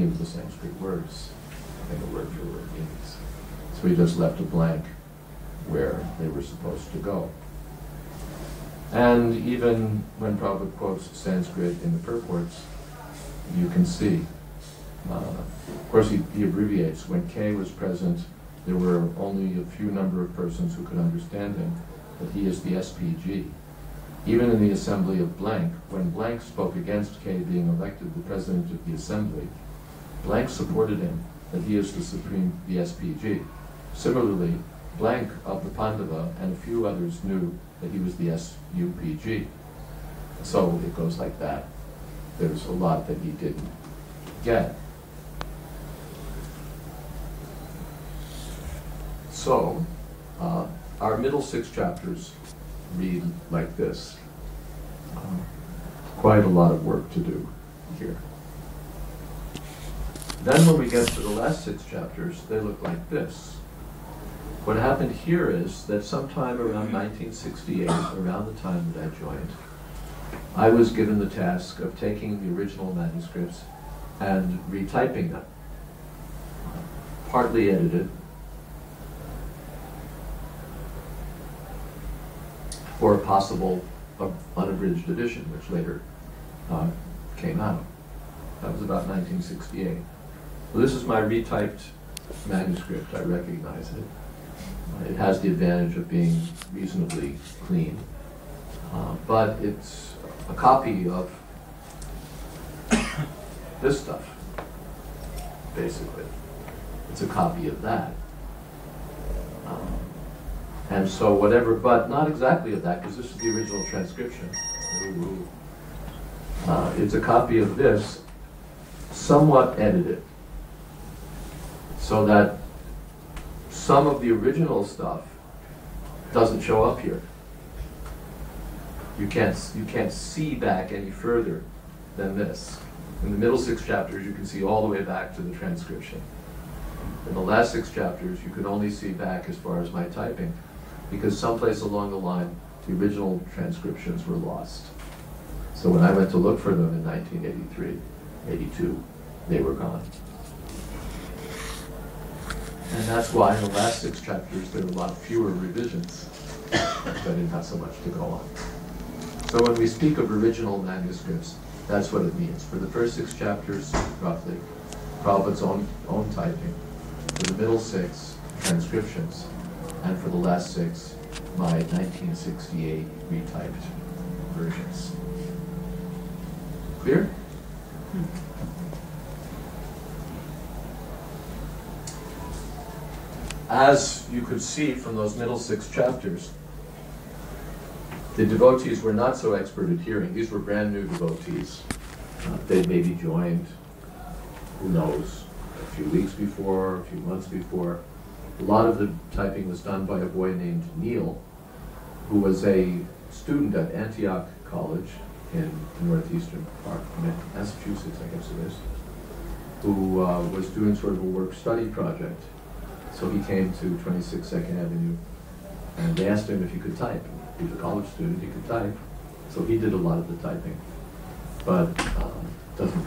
any of the Sanskrit words, nothing a word for word means. So he just left a blank where they were supposed to go. And even when Prabhupada quotes Sanskrit in the purports, you can see, of course he abbreviates. When K was present, there were only a few number of persons who could understand him, but he is the SPG. Even in the assembly of blank, when blank spoke against K being elected the president of the assembly, blank supported him that he is the supreme, the SPG. Similarly, blank of the Pandava and a few others knew that he was the SUPG. So it goes like that. There's a lot that he didn't get. So, our middle 6 chapters read like this. Quite a lot of work to do here. Then when we get to the last 6 chapters, they look like this. What happened here is that sometime around 1968, around the time that I joined, I was given the task of taking the original manuscripts and retyping them, partly edited, for a possible unabridged edition, which later came out. That was about 1968. Well, this is my retyped manuscript. I recognize it. It has the advantage of being reasonably clean, but it's a copy of this stuff, basically. It's a copy of that. And so whatever, but not exactly of that, because this is the original transcription. It's a copy of this, somewhat edited, so that some of the original stuff doesn't show up here. You can't see back any further than this. In the middle 6 chapters, you can see all the way back to the transcription. In the last 6 chapters, you could only see back as far as my typing, because someplace along the line, the original transcriptions were lost. So when I went to look for them in 1983, 82, they were gone. And that's why in the last 6 chapters, there are a lot fewer revisions, but I didn't have so much to go on. So when we speak of original manuscripts, that's what it means. For the first 6 chapters, roughly, Prabhupada's own typing. For the middle 6, transcriptions. And for the last 6, my 1968 retyped versions. Clear? As you could see from those middle 6 chapters, the devotees were not so expert at hearing. These were brand new devotees. They maybe joined, who knows, a few weeks before, a few months before. A lot of the typing was done by a boy named Neil, who was a student at Antioch College in the northeastern part of Massachusetts, I guess it is, who was doing sort of a work-study project. So he came to 26 2nd Avenue, and they asked him if he could type. He was a college student, he could type. So he did a lot of the typing, but doesn't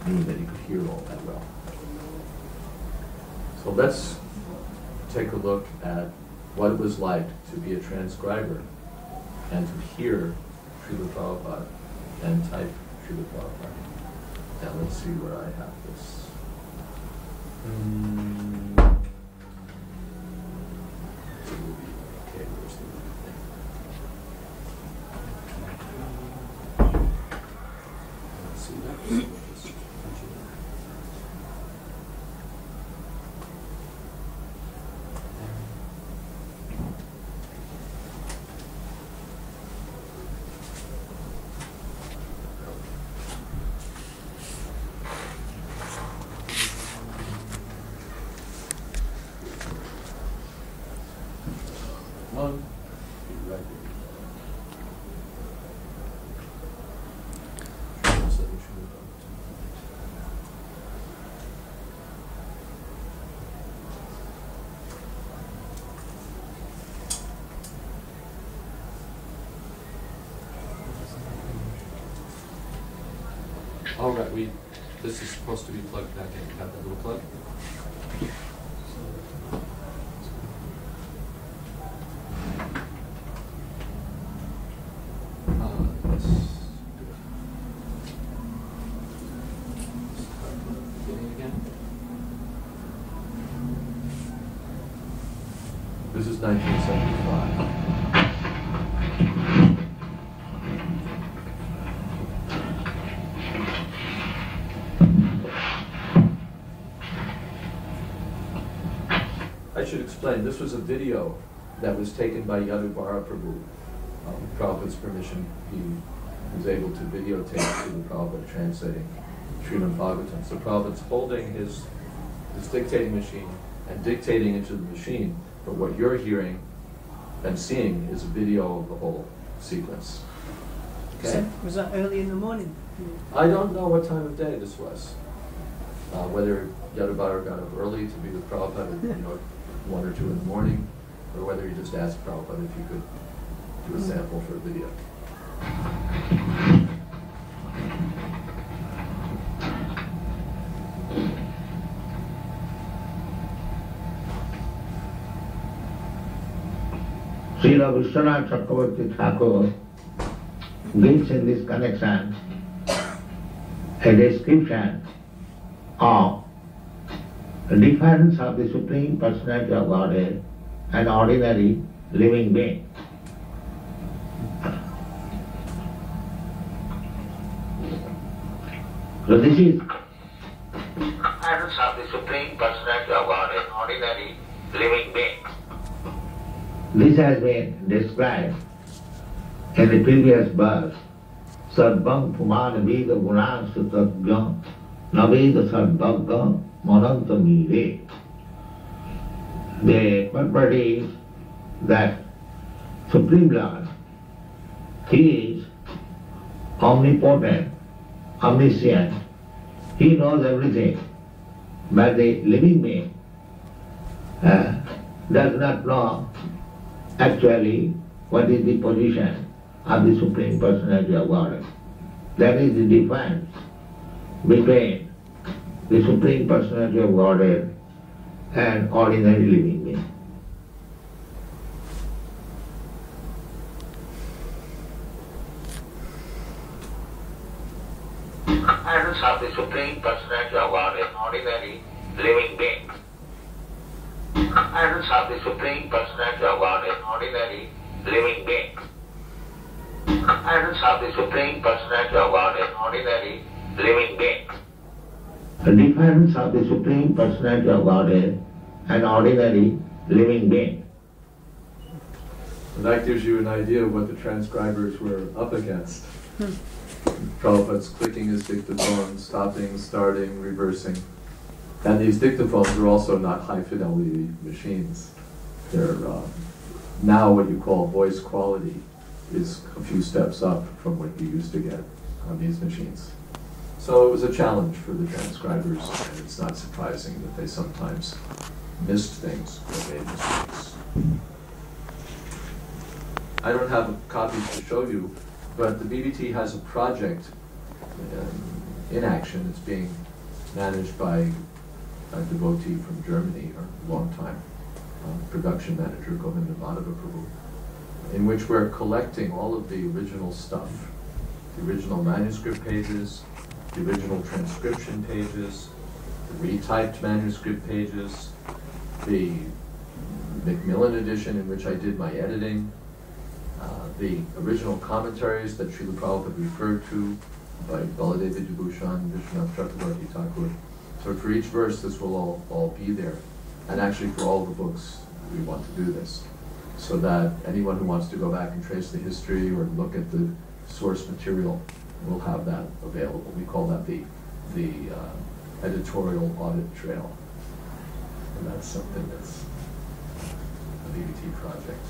mean that he could hear all that well. So let's take a look at what it was like to be a transcriber and to hear Srila Prabhupada and type Srila Prabhupada. Now let's see where I have this. Okay, where's the thing? Let's see that. All right, we This is supposed to be plugged back in. Got that little plug? Let's do it. Start from the beginning again. This is 1975. I should explain, this was a video that was taken by Yadubara Prabhu. With Prabhupada's permission, he was able to videotape Srila Prabhupada translating Srimad Bhagavatam. So Prabhupada's holding his dictating machine and dictating into the machine, but what you're hearing and seeing is a video of the whole sequence. Okay? So, was that early in the morning? I don't know what time of day this was. Whether Yadubara got up early to be with Prabhupada at 1 or 2 in the morning, or whether he just asked Prabhupada if he could do a sample for a video. Srila Vishwanath Chakravarti Thakur gives in this connection a description of the difference of the Supreme Personality of Godhead and ordinary living being. So this is the difference of the Supreme Personality of Godhead and ordinary living being. This has been described in the previous verse. Sarvam Pumana Veda Gunan Sutatgam Naveda Sarvagam Mananta Mire. The purport is that Supreme Lord, He is omnipotent, omniscient, He knows everything, but the living being does not know actually what is the position of the Supreme Personality of Godhead. That is the difference between the Supreme Personality of Godhead and ordinary living being. Difference of the Supreme Personality of Godhead and ordinary living being. Difference of the Supreme Personality of Godhead and ordinary living being. Difference of the Supreme Personality of Godhead and ordinary living being. The difference of the Supreme Personality of Godhead and ordinary living being. And that gives you an idea of what the transcribers were up against. Prabhupada's clicking his dictaphone, stopping, starting, reversing. And these dictaphones are also not high fidelity machines. They're now what you call voice quality is a few steps up from what you used to get on these machines. So it was a challenge for the transcribers, and it's not surprising that they sometimes missed things or made mistakes. I don't have copies to show you, but the BBT has a project in action. It's being managed by a devotee from Germany, a long-time production manager, Govinda Madhava Prabhu, in which we're collecting all of the original stuff, the original manuscript pages, the original transcription pages, the retyped manuscript pages, the Macmillan edition in which I did my editing, the original commentaries that Srila Prabhupada referred to by Baladeva Vibhushan, Vishwanath Chakravarti Thakur. So for each verse this will all be there. And actually for all the books we want to do this, so that anyone who wants to go back and trace the history or look at the source material will have that available. We call that the editorial audit trail. And that's something that's a BBT project.